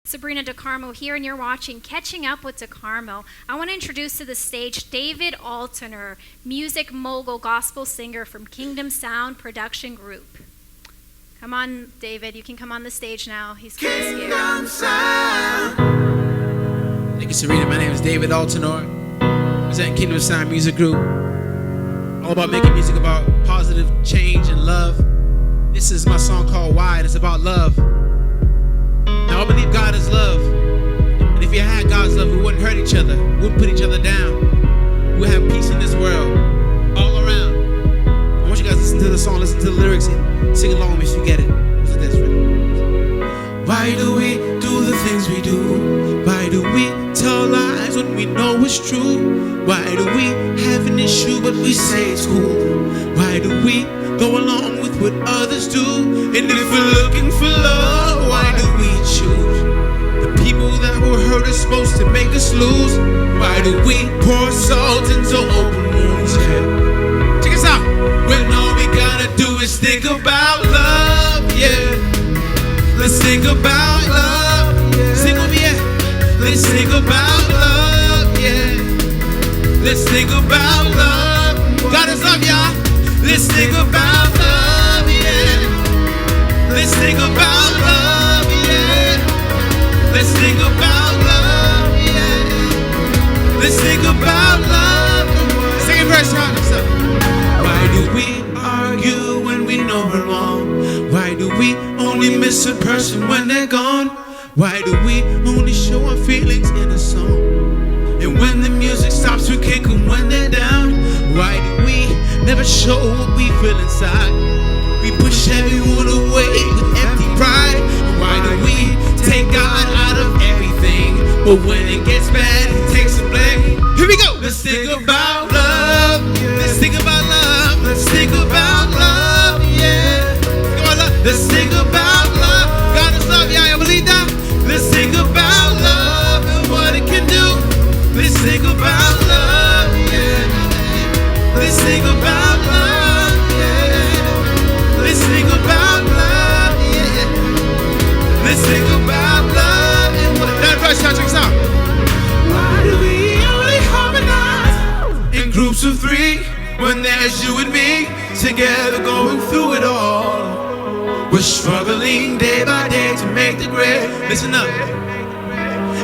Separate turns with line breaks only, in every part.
Sabrina Docarmo here, and you're watching Catching Up with Docarmo. I want to introduce to the stage David Alterner, music mogul, gospel singer from Kingdom Sound Production Group. Come on, David, you can come on the stage now. He's
Kingdom Sound.
Thank you, Sabrina. My name is David Alterner. Representing Kingdom Sound Music Group. All about making music about positive change and love. This is my song called Why, and it's about love. Now, I believe God is love. And if you had God's love, we wouldn't hurt each other. We wouldn't put each other down. We'll have peace in this world. All around. I want you guys to listen to the song, listen to the lyrics, and sing along if you get it. Listen to this, ready? Why do we do the things we do? Why do we tell lies when we know it's true? Why do we have an issue but we say it's cool? Why do we go along with what others do? And if we're looking for love, why do we choose the people that will hurt us supposed to make us lose? Why do we pour salt into open wounds? Yeah. Check us out. When all we gotta do is think about love, yeah. Let's think about love. Sing with me, yeah. Let's think about love, yeah. Let's think about love. God is love, y'all. Let's think about love, yeah. Let's think about love, yeah. Let's think about love, yeah. Let's think about love. Second verse, why do we argue when we know we're wrong? Why do we only miss a person when they're gone? Why do we only show our feelings in a song? And when the music stops, we kick them when they're down. Why do we never show what we feel inside? We push everyone away with empty pride. Why do we take God out of everything? But when it gets bad, He takes the blame. Here we go. Let's think about love. Let's think about love. Let's think about love. Yeah. Let's think about love. God is love. Yeah, I believe that. Let's think about love and what it can do. Let's think about love. Yeah. Let's think about love. Yeah. Let's think about love. Yeah. Let's think about love and what that verse checks out. Why do we only harmonize in groups of three when there's you and me together going through it all? We're struggling day by day to make the grade. Listen up.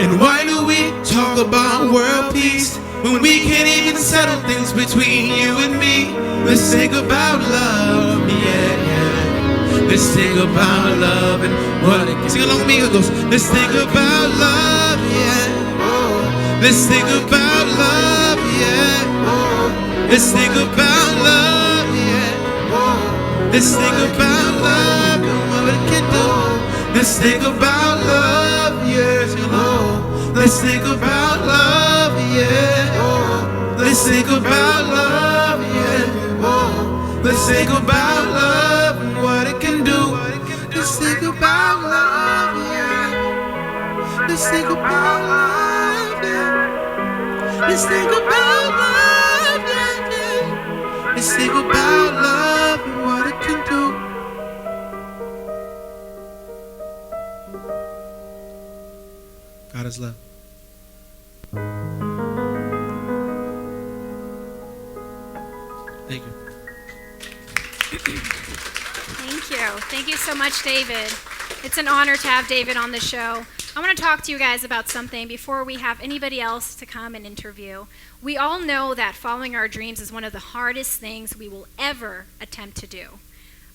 And why do we talk about world peace when we can't even settle things between you and me? Let's think about love, yeah, yeah. Let's think about love and what it can. Sing along with me, it goes. Let's think about love, yeah. Let's think about love, yeah. Let's think about love, yeah. Let's think about love and what it can do. Let's think about love, yeah. Let's think about love, yeah. Let's think about love, yeah. Let's think about love and what it can do. Let's think about love, yeah. Let's think about love, yeah. Let's think about love, yeah. Let's think about love and what it can do. God is love. Thank you.
Thank you. Thank you so much, David. It's an honor to have David on the show. I want to talk to you guys about something before we have anybody else to come and interview. We all know that following our dreams is one of the hardest things we will ever attempt to do.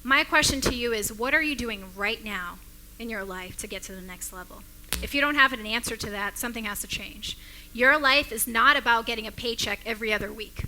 My question to you is, what are you doing right now in your life to get to the next level? If you don't have an answer to that, something has to change. Your life is not about getting a paycheck every other week.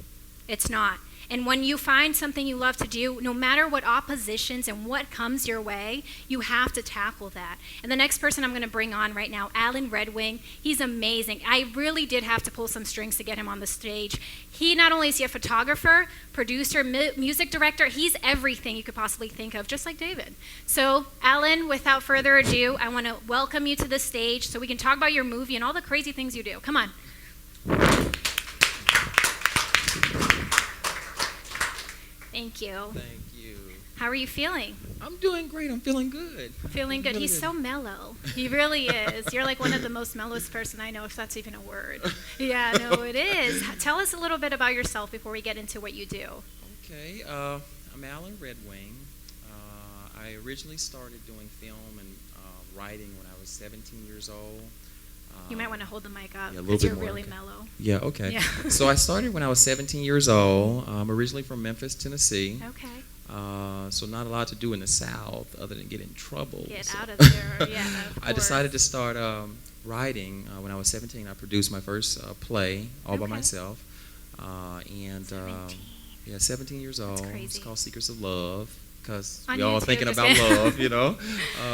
It's not. And when you find something you love to do, no matter what oppositions and what comes your way, you have to tackle that. And the next person I'm going to bring on right now, Alan Redwing, he's amazing. I really did have to pull some strings to get him on the stage. He not only is he a photographer, producer, music director, he's everything you could possibly think of, just like David. So, Alan, without further ado, I want to welcome you to the stage so we can talk about your movie and all the crazy things you do. Come on. Thank you.
Thank you.
How are you feeling?
I'm doing great. I'm feeling good.
Feeling good.
Really
He's
good.
so mellow. He really is. You're like one of the most mellowest person I know, if that's even a word. Yeah, no, it is. Tell us a little bit about yourself before we get into what you do.
Okay. I'm Alan Redwing. I originally started doing film and writing when I was 17 years old.
You might want to hold the mic up
yeah, a little
because
bit
you're
more,
really
okay.
mellow.
Yeah, okay.
Yeah.
So I started when I was 17 years old. I'm originally from Memphis, Tennessee.
Okay.
So not a lot to do in the South other than get in trouble.
Get
So
out of there. Yeah, of
I decided to
course.
start writing when I was 17. I produced my first play all by
Okay.
myself.
17.
Yeah, 17 years old. It's
crazy.
called Secrets of Love because
On
we all
YouTube,
thinking
just
about
kidding.
love, you know.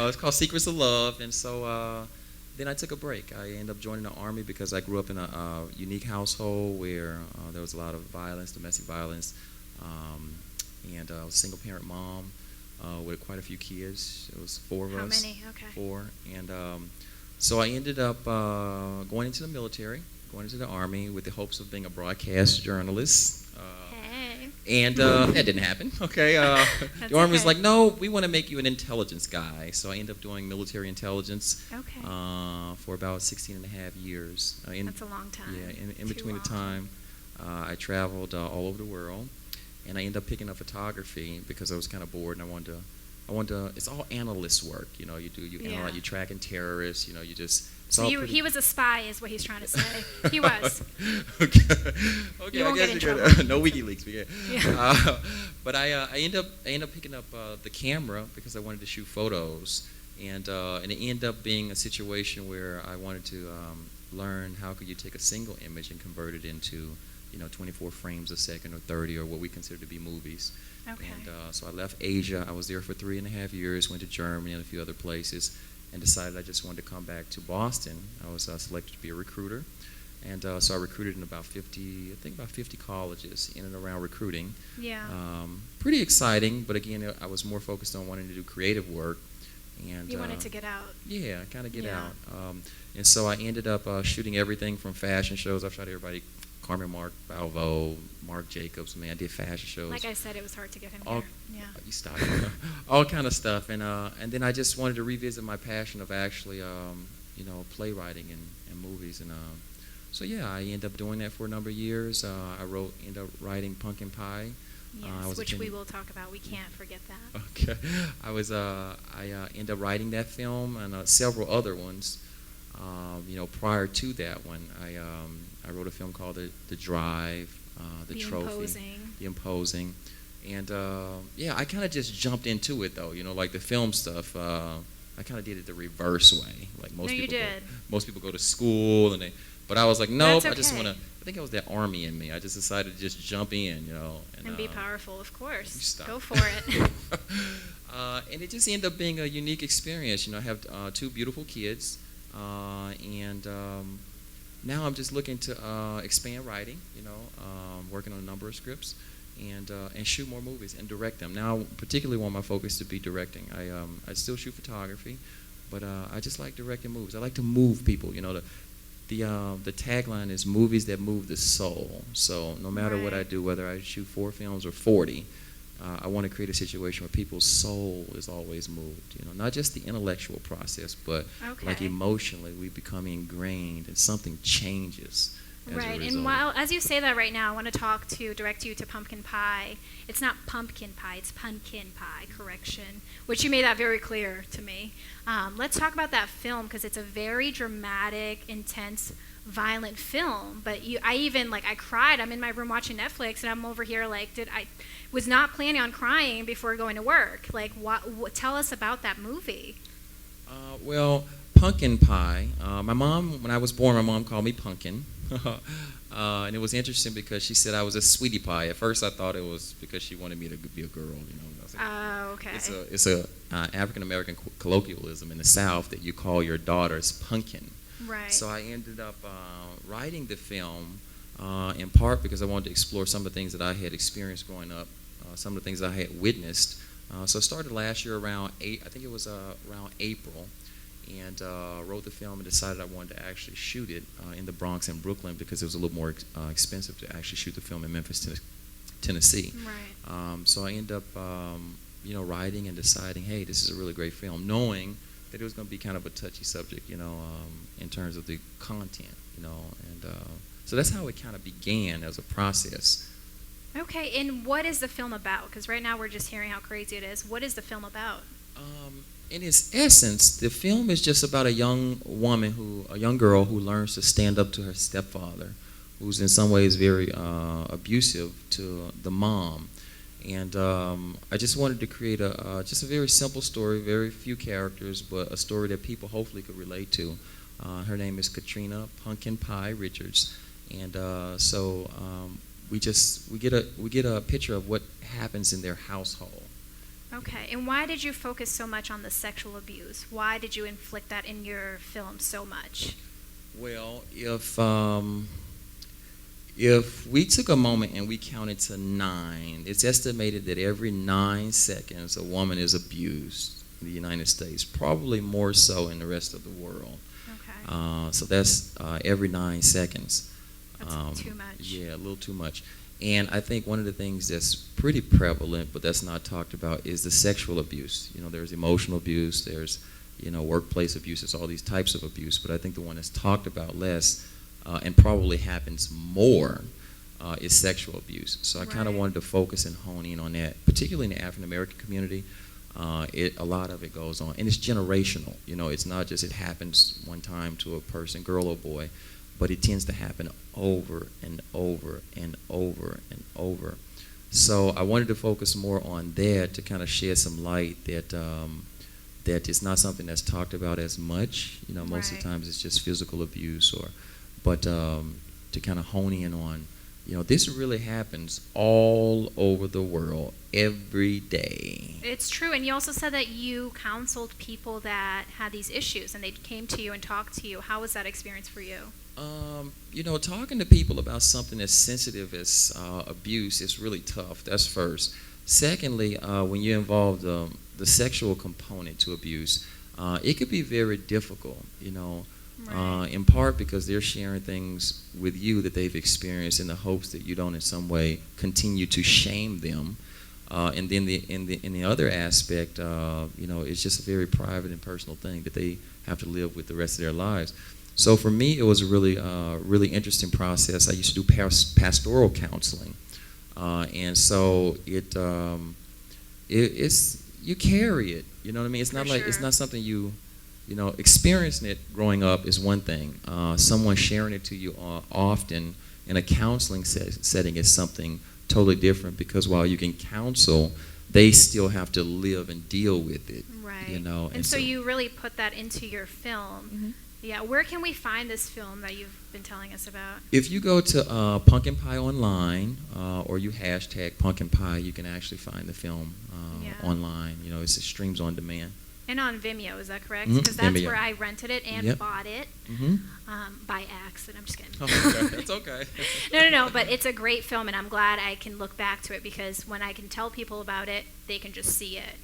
It's called Secrets of Love, and so then I took a break. I ended up joining the Army because I grew up in a unique household where there was a lot of violence, domestic violence, and I was a single-parent mom with quite a few kids. It was four of
How
us.
many? Okay.
Four, and so I ended up going into the military, going into the Army with the hopes of being a broadcast journalist.
Hey.
And that didn't happen. Okay,
That's
the Army was
okay.
like, no, we want to make you an intelligence guy. So I ended up doing military intelligence
Okay.
for about 16 and a half years.
That's a long time.
Yeah, in
Too
between the
long.
time, I traveled all over the world, and I ended up picking up photography because I was kind of bored, and I wanted to. It's all analyst work, you know. You
Yeah.
analyze, you tracking terrorists, you know. You just. It's
So
all
he
pretty-
was a spy, is what he's trying to say. He was.
Okay.
You won't
I
get in
guess you're
trouble.
good. No WikiLeaks. Yeah.
Yeah.
But I ended up picking up the camera because I wanted to shoot photos, and it ended up being a situation where I wanted to learn how could you take a single image and convert it into 24 frames a second or 30 or what we consider to be movies.
Okay.
And so I left Asia. I was there for 3.5 years. Went to Germany and a few other places, and decided I just wanted to come back to Boston. I was selected to be a recruiter, and so I recruited in about 50 colleges in and around recruiting.
Yeah.
Pretty exciting, but again, I was more focused on wanting to do creative work. And
You wanted to get out.
Yeah, kind of get
Yeah.
out. And so I ended up shooting everything from fashion shows. I've shot everybody, Carmen Mark Balvo, Marc Jacobs. I mean, I did fashion shows.
Like I said, it was hard to get him
All-
here. Yeah.
You stop. All kind of stuff, and then I just wanted to revisit my passion of actually, playwriting and movies, and so yeah, I ended up doing that for a number of years. I ended up writing Punkin Pie. I
Yes,
was
which we
attending-
will talk about. We can't forget that.
Okay, I ended up writing that film and several other ones. Prior to that one, I wrote a film called The Drive, The Trophy,
Imposing.
The Imposing. And I kind of just jumped into it though. Like the film stuff, I kind of did it the reverse way. Like most
No, you
people.
did.
Most people go to school but I was like, nope.
That's
I just
okay.
want to. I think it was that Army in me. I just decided to just jump in,
And be powerful, of course.
Stop.
Go for it.
And it just ended up being a unique experience. I have two beautiful kids, and now I'm just looking to expand writing. Working on a number of scripts, and shoot more movies and direct them. Now, I particularly want my focus to be directing. I still shoot photography, but I just like directing movies. I like to move people. The tagline is movies that move the soul. So no matter what I
Right.
do, whether I shoot 4 films or 40, I want to create a situation where people's soul is always moved. Not just the intellectual process, but like
Okay.
emotionally, we become ingrained and something changes. As a
Right,
result.
and while as you say that right now, I want to direct you to Pumpkin Pie. It's not Pumpkin Pie, it's Punkin Pie, correction, which you made that very clear to me. Let's talk about that film, because it's a very dramatic, intense, violent film. But I cried. I'm in my room watching Netflix, and I'm over here I was not planning on crying before going to work. Tell us about that movie.
Well, Punkin Pie. My mom, when I was born, my mom called me Punkin. And it was interesting because she said I was a sweetie pie. At first, I thought it was because she wanted me to be a girl. I was like,
Oh, okay.
It's a African American colloquialism in the South that you call your daughters pumpkin.
Right.
So I ended up writing the film in part because I wanted to explore some of the things that I had experienced growing up, some of the things I had witnessed. So I started last year around around April, and wrote the film and decided I wanted to actually shoot it in the Bronx and Brooklyn because it was a little more expensive to actually shoot the film in Memphis, Tennessee.
Right.
So I ended up writing and deciding, hey, this is a really great film, knowing that it was going to be kind of a touchy subject, in terms of the content, and so that's how it kind of began as a process.
Okay, and what is the film about? Because right now we're just hearing how crazy it is. What is the film about?
In its essence, the film is just about a young girl who learns to stand up to her stepfather, who's in some ways very abusive to the mom. And I just wanted to create just a very simple story, very few characters, but a story that people hopefully could relate to. Her name is Katrina Punkin Pie Richards, and so we get a picture of what happens in their household.
Okay, and why did you focus so much on the sexual abuse? Why did you inflict that in your film so much?
Well, if we took a moment and we counted to 9, it's estimated that every 9 seconds a woman is abused in the United States, probably more so in the rest of the world.
Okay.
So that's every 9 seconds.
That's too much.
Yeah, a little too much. And I think one of the things that's pretty prevalent, but that's not talked about, is the sexual abuse. There's emotional abuse, there's, workplace abuse, there's all these types of abuse, but I think the one that's talked about less and probably happens more is sexual abuse. So I kind of wanted to focus and hone in on that, particularly in the African American community. A lot of it goes on, and it's generational. It's not just it happens one time to a person, girl or boy, but it tends to happen over and over and over and over. So I wanted to focus more on that to kind of shed some light that that it's not something that's talked about as much. Most of the times it's just physical abuse, but to kind of hone in on, this really happens all over the world every day.
It's true, and you also said that you counseled people that had these issues, and they came to you and talked to you. How was that experience for you?
Talking to people about something as sensitive as abuse is really tough. That's first. Secondly, when you involve the sexual component to abuse, it could be very difficult, in part because they're sharing things with you that they've experienced in the hopes that you don't in some way continue to shame them. And then in the other aspect, it's just a very private and personal thing that they have to live with the rest of their lives. So for me, it was a really interesting process. I used to do pastoral counseling, and so it's you carry it. You know what I mean? It's not like it's not something experiencing it growing up is one thing. Someone sharing it to you often in a counseling setting is something totally different, because while you can counsel, they still have to live and deal with it.
Right.
And
so you really put that into your film.
Mm-hmm.
Yeah. Where can we find this film that you've been telling us about?
If you go to Punkin Pie online, or you hashtag Punkin Pie, you can actually find the film online. It streams on demand.
And on Vimeo, is that correct?
Mm-hmm.
Because that's
Vimeo.
where I rented it and bought it by accident. I'm just kidding.
Oh, okay. That's okay.
No. But it's a great film, and I'm glad I can look back to it, because when I can tell people about it, they can just see it.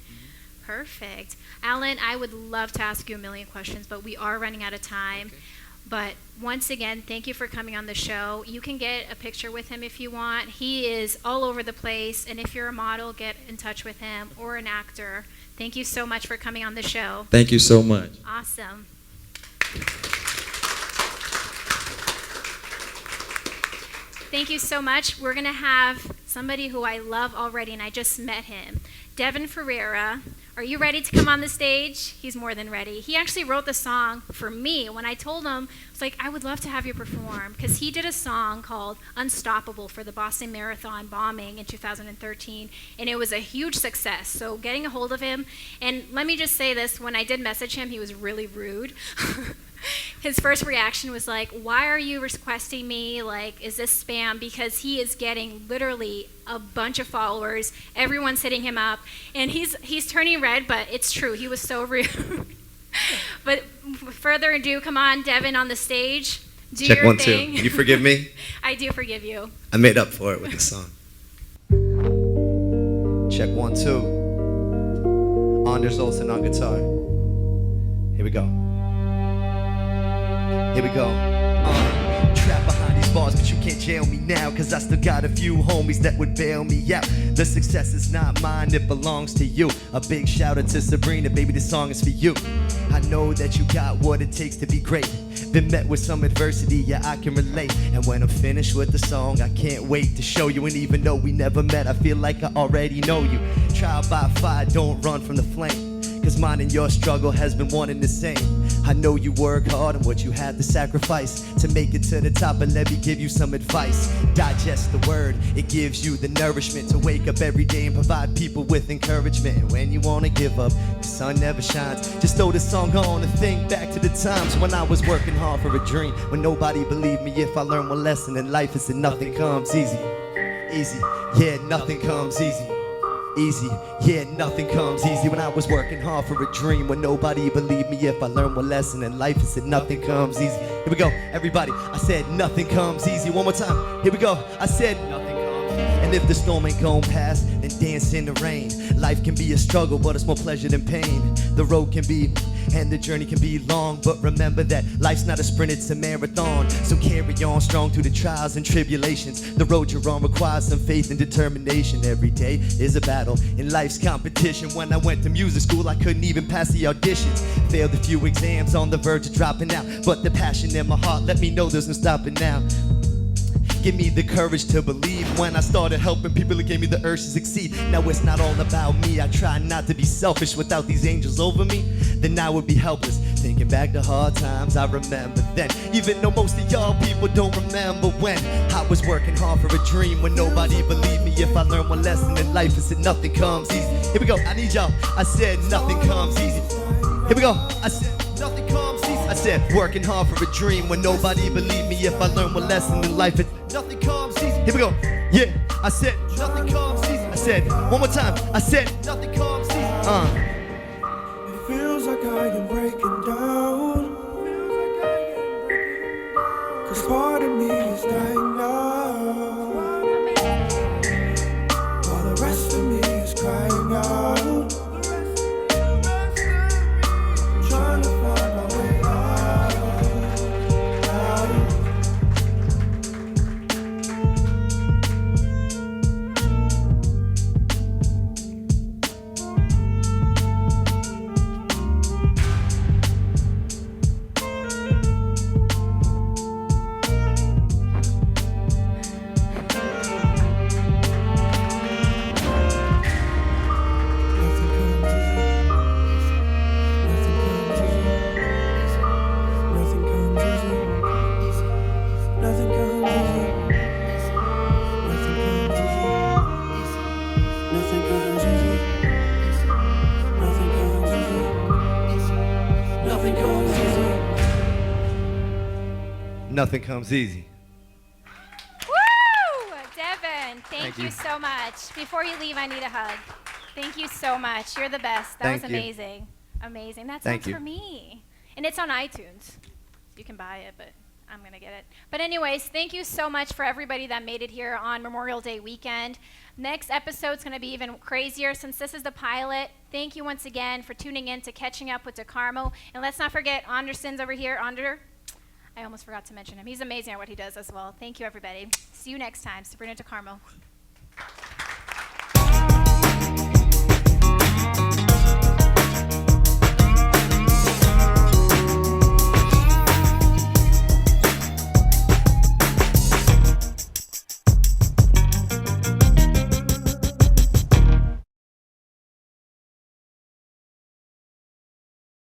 Perfect. Alan, I would love to ask you a million questions, but we are running out of time.
Okay.
But once again, thank you for coming on the show. You can get a picture with him if you want. He is all over the place, and if you're a model, get in touch with him, or an actor. Thank you so much for coming on the show.
Thank you so much.
Awesome. Thank you so much. We're going to have somebody who I love already, and I just met him, Devon Ferrara. Are you ready to come on the stage? He's more than ready. He actually wrote the song for me. When I told him, I was like, I would love to have you perform, because he did a song called Unstoppable for the Boston Marathon bombing in 2013, and it was a huge success. So getting a hold of him, and let me just say this, when I did message him, he was really rude. His first reaction was like, why are you requesting me? Like, is this spam? Because he is getting literally a bunch of followers. Everyone's hitting him up. And he's turning red, but it's true. He was so rude. But further ado, come on, Devon, on the stage. Do
Check
your
1,
thing.
2. You forgive me?
I do forgive you.
I made up for it with the song. Check 1, 2. Anders Olsen on guitar. Here we go. Here we go. Trapped behind these bars, but you can't jail me now, cause I still got a few homies that would bail me out. The success is not mine, it belongs to you. A big shout out to Sabrina, baby, this song is for you. I know that you got what it takes to be great. Been met with some adversity, yeah, I can relate. And when I'm finished with the song, I can't wait to show you. And even though we never met, I feel like I already know you. Trial by fire, don't run from the flame, cause mine and your struggle has been one and the same. I know you work hard and what you had to sacrifice to make it to the top, but let me give you some advice. Digest the word, it gives you the nourishment to wake up every day and provide people with encouragement. And when you wanna give up, the sun never shines. Just throw this song on and think back to the times when I was working hard for a dream, when nobody believed me. If I learned one lesson in life, it's that nothing comes easy. Easy, yeah, nothing comes easy. Easy, yeah, nothing comes easy. When I was working hard for a dream, when nobody believed me. If I learned one lesson in life, it's that nothing comes easy. Here we go, everybody. I said nothing comes easy. One more time. Here we go. I said nothing comes easy. And if the storm ain't gone past, then dance in the rain. Life can be a struggle, but it's more pleasure than pain. The road can be, and the journey can be long, but remember that life's not a sprint, it's a marathon. So carry on strong through the trials and tribulations. The road you're on requires some faith and determination. Every day is a battle in life's competition. When I went to music school, I couldn't even pass the auditions. Failed a few exams, on the verge of dropping out, but the passion in my heart let me know there's no stopping now. Give me the courage to believe. When I started helping people, it gave me the urge to succeed. Now it's not all about me, I try not to be selfish. Without these angels over me, then I would be helpless. Thinking back to hard times, I remember then. Even though most of y'all people don't remember when I was working hard for a dream, when nobody believed me. If I learned one lesson in life, it's that nothing comes easy. Here we go, I need y'all. I said nothing comes easy. Here we go, I said nothing comes easy. I said working hard for a dream, when nobody believed me. If I learned one lesson in life, it's nothing comes easy. Here we go. Yeah, I said nothing comes easy. I said one more time. I said nothing comes easy.
It feels like I am breaking down, cause part of me is dying now, while the rest of me is crying out, trying to find my way out.
Nothing comes easy.
Woo! Devon, thank you
you.
so much. Before you leave, I need a hug. Thank you so much. You're the best. That
Thank
was
you.
amazing. Amazing. That
Thank
sounds
you.
for me. And it's on iTunes. You can buy it, but I'm going to get it. But anyways, thank you so much for everybody that made it here on Memorial Day weekend. Next episode's going to be even crazier since this is the pilot. Thank you once again for tuning in to Catching Up with Docarmo. And let's not forget Anderson's over here. I almost forgot to mention him. He's amazing at what he does as well. Thank you, everybody. See you next time. Sabrina Docarmo.